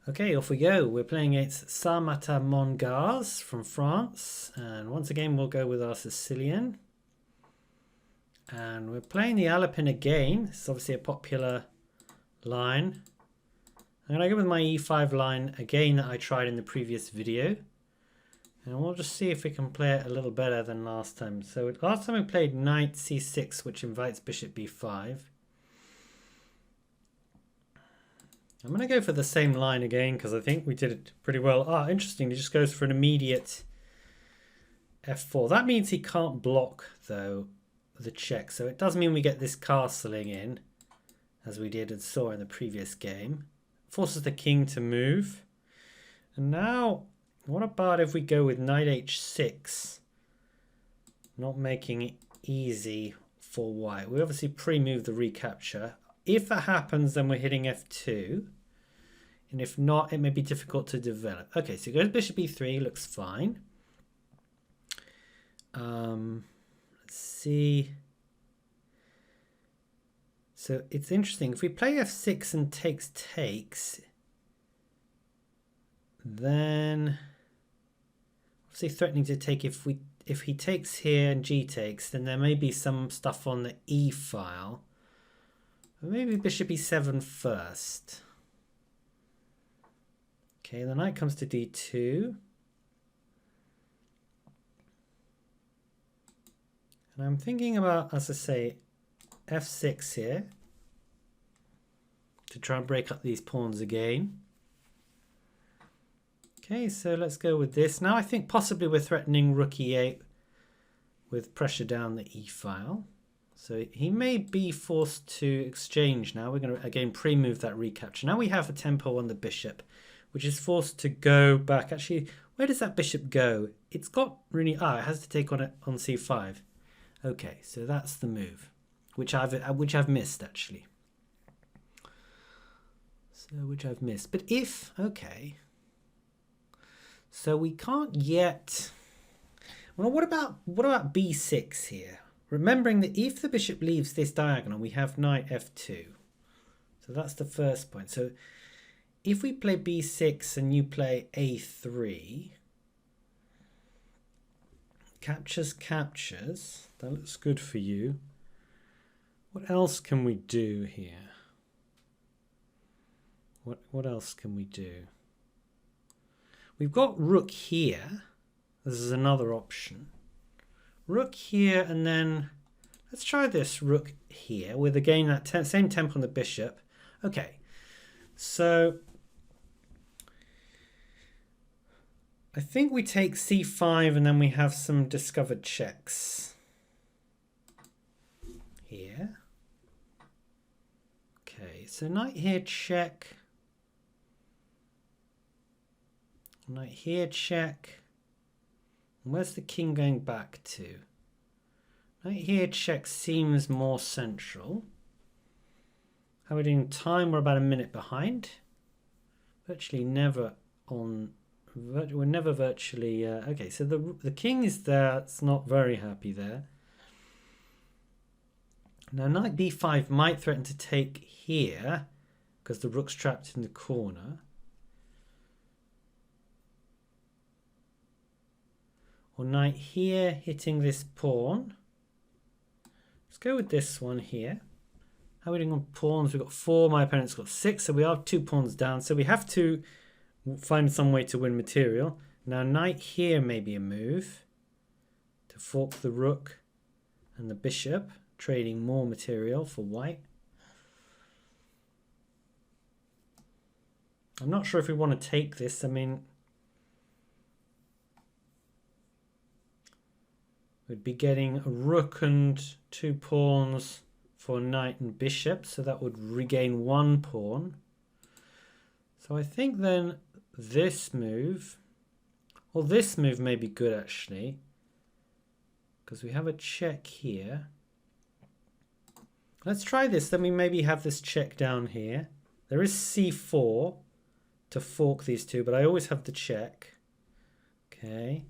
Okay, off we go. We're playing against SahMataMonGars from France. And once again, we'll go with our Sicilian. And we're playing the Alapin again. It's obviously a popular line. I'm going to go with my e5 line again that I tried in the previous video. And we'll just see if we can play it a little better than last time. So last time we played knight c6, which invites bishop b5. I'm going to go for the same line again because I think we did it pretty well. Ah, interesting. He just goes for an immediate f4. That means he can't block, though, the check. So it does mean we get this castling in, as we did and saw in the previous game. Forces the king to move. And now, what about if we go with knight h6? Not making it easy for white. We obviously pre-move the recapture. If that happens, then we're hitting f2. And if not, it may be difficult to develop. Okay, so goes bishop e3, looks fine. Let's see. So it's interesting. If we play f6 and takes, then obviously threatening to take if he takes here and g takes, then there may be some stuff on the e file. Maybe bishop e7 first. Okay, the knight comes to d2. And I'm thinking about, as I say, f6 here to try and break up these pawns again. Okay, so let's go with this. Now I think possibly we're threatening rook e8 with pressure down the e file. So he may be forced to exchange now. We're going to again pre-move that recapture. Now we have a tempo on the bishop, which is forced to go back. Actually, where does that bishop go? It's got really, it has to take on it on c5. Okay, so that's the move, which I've missed actually. So which I've missed. But if, okay, so we can't yet. Well, what about b6 here? Remembering that if the bishop leaves this diagonal, we have knight f2. So that's the first point. So if we play b6 and you play a3, captures, that looks good for you. What else can we do here? What else can we do? We've got rook here. This is another option. Rook here, and then let's try this rook here with again that same tempo on the bishop. Okay, so I think we take c5 and then we have some discovered checks here. Okay, so knight here check. Knight here check. Where's the king going back to? Knight here check seems more central. How are we doing time? We're about a minute behind. Virtually never on. We're never virtually. Okay, so the king is there. It's not very happy there. Now knight b5 might threaten to take here because the rook's trapped in the corner. Or knight here hitting this pawn. Let's go with this one here. How are we doing on pawns? We've got 4, my opponent's got 6, so we are 2 pawns down. So we have to find some way to win material. Now knight here may be a move to fork the rook and the bishop, trading more material for white. I'm not sure if we want to take this. I mean, we'd be getting a rook and 2 pawns for knight and bishop, so that would regain 1 pawn. So I think then this move, or this move may be good actually, because we have a check here. Let's try this, then we maybe have this check down here. There is c4 to fork these two, but I always have the check. Okay.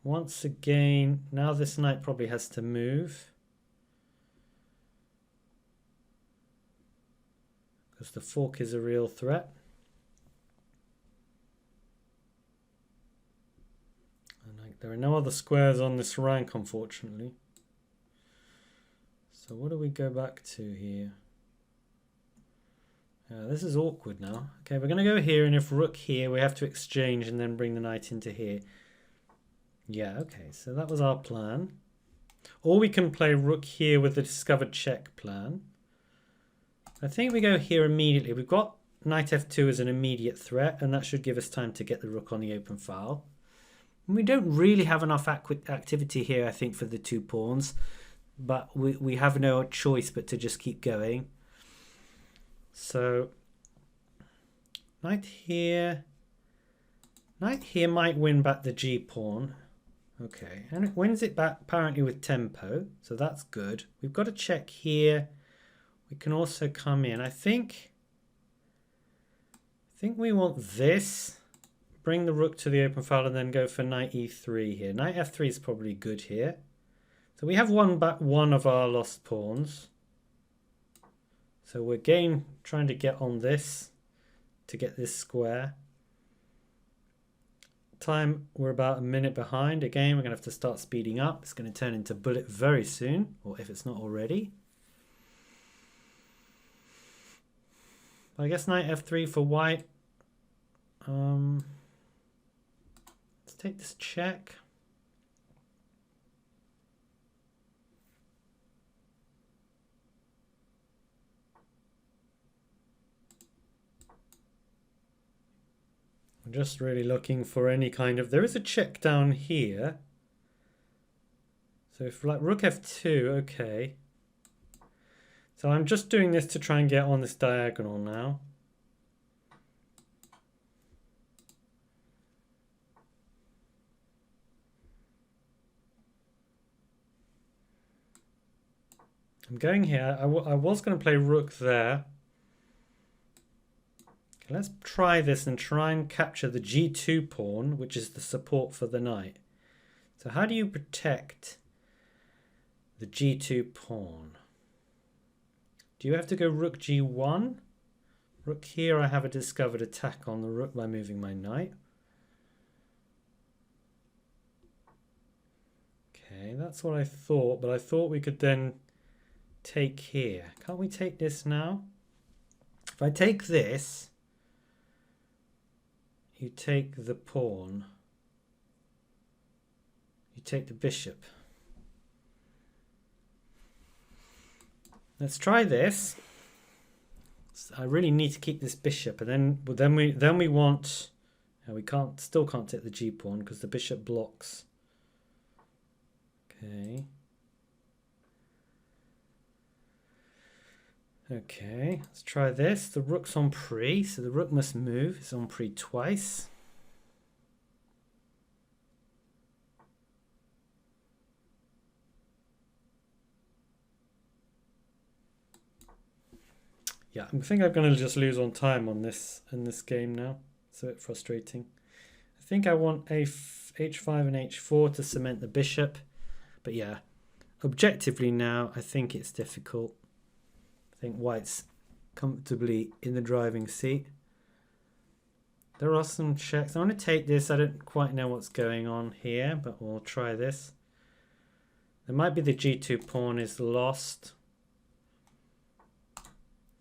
Once again, now this knight probably has to move, because the fork is a real threat. There are no other squares on this rank, unfortunately. So what do we go back to here? This is awkward now. Okay, we're going to go here, and if rook here, we have to exchange and then bring the knight into here. Yeah, okay, so that was our plan. Or we can play rook here with the discovered check plan. I think we go here immediately. We've got knight f2 as an immediate threat, and that should give us time to get the rook on the open file. And we don't really have enough activity here, I think, for the 2 pawns. But we have no choice but to just keep going. So knight here might win back the g pawn. Okay, and it wins it back apparently with tempo, so that's good. We've got a check here. We can also come in. I think we want this. Bring the rook to the open file and then go for knight e3 here. Knight f3 is probably good here. So we have won back one of our lost pawns. So we're again trying to get on this to get this square. Time, we're about a minute behind. Again, we're going to have to start speeding up. It's going to turn into bullet very soon, or if it's not already. I guess knight f3 for white. Let's take this check. I'm just really looking for any kind of... There is a check down here. So if like rook f2, okay. So I'm just doing this to try and get on this diagonal now. I'm going here. I was going to play rook there. Okay, let's try this and try and capture the g2 pawn, which is the support for the knight. So how do you protect the g2 pawn? Do you have to go rook g1? Rook here, I have a discovered attack on the rook by moving my knight. Okay, that's what I thought, but I thought we could then take here. Can't we take this now? If I take this, you take the pawn, you take the bishop. Let's try this. I really need to keep this bishop, and then we want. We still can't take the g pawn because the bishop blocks. Okay. Okay, let's try this. The rook's on pre, so the rook must move. It's on pre twice. Yeah, I think I'm going to just lose on time on this in this game now. It's a bit frustrating. I think I want h5 and h4 to cement the bishop. But yeah, objectively now, I think it's difficult. I think white's comfortably in the driving seat. There are some checks. I want to take this. I don't quite know what's going on here, but we'll try this. There might be the g2 pawn is lost.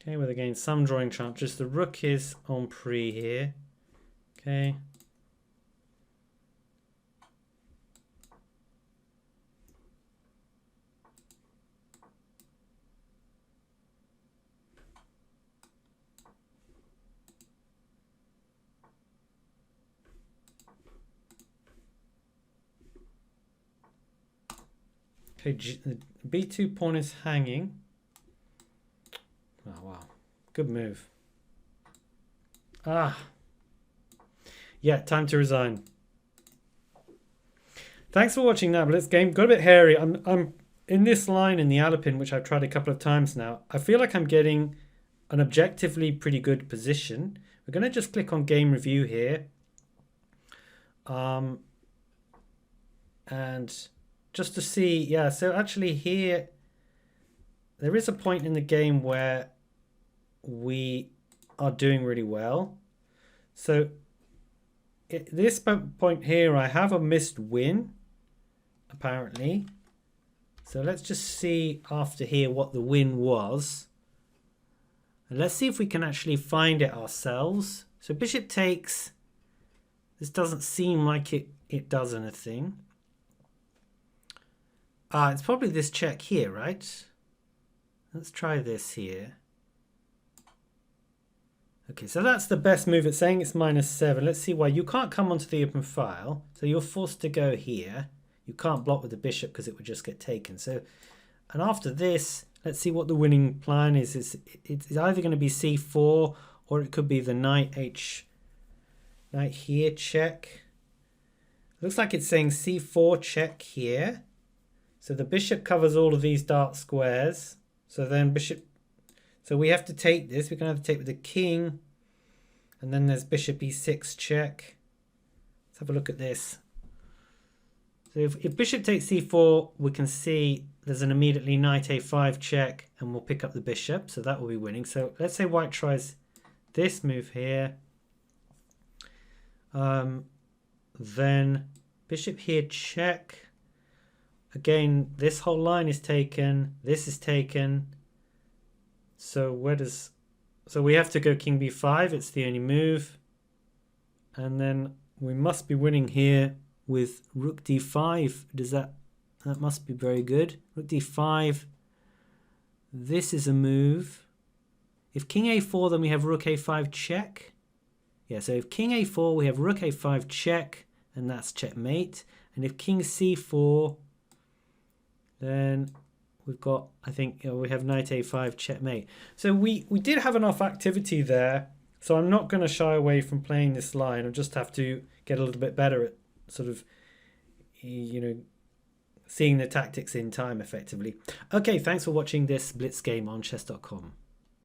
Okay, with again some drawing chances. The rook is on pre here. Okay. Okay, the b2 pawn is hanging. Oh, wow. Good move. Ah. Yeah, time to resign. Thanks for watching that Blitz game. Got a bit hairy. I'm in this line in the Alapin, which I've tried a couple of times now. I feel like I'm getting an objectively pretty good position. We're going to just click on game review here. And just to see, yeah, so actually here, there is a point in the game where we are doing really well. So at this point here, I have a missed win, apparently. So let's just see after here what the win was. And let's see if we can actually find it ourselves. So bishop takes. This doesn't seem like it does anything. It's probably this check here, right? Let's try this here. Okay, so that's the best move. It's saying it's -7. Let's see why. You can't come onto the open file, so you're forced to go here. You can't block with the bishop because it would just get taken. So, and after this, let's see what the winning plan is. It's either going to be c4 or it could be the knight here check. Looks like it's saying c4 check here. So the bishop covers all of these dark squares. So then bishop. So we have to take this. We can have to take with the king. And then there's bishop e6 check. Let's have a look at this. So if bishop takes c4, we can see there's an immediately knight a5 check. And we'll pick up the bishop. So that will be winning. So let's say white tries this move here. Then bishop here check. Again, this whole line is taken. This is taken. So so we have to go king b5. It's the only move. And then we must be winning here with rook d5. That must be very good. Rook d5. This is a move. If king a4, then we have rook a5 check. Yeah, so if king a4, we have rook a5 check, and that's checkmate. And if king c4, then we've got, I think, we have knight a5 checkmate. So we did have enough activity there. So I'm not going to shy away from playing this line. I just have to get a little bit better at sort of, seeing the tactics in time effectively. Okay, thanks for watching this Blitz game on chess.com.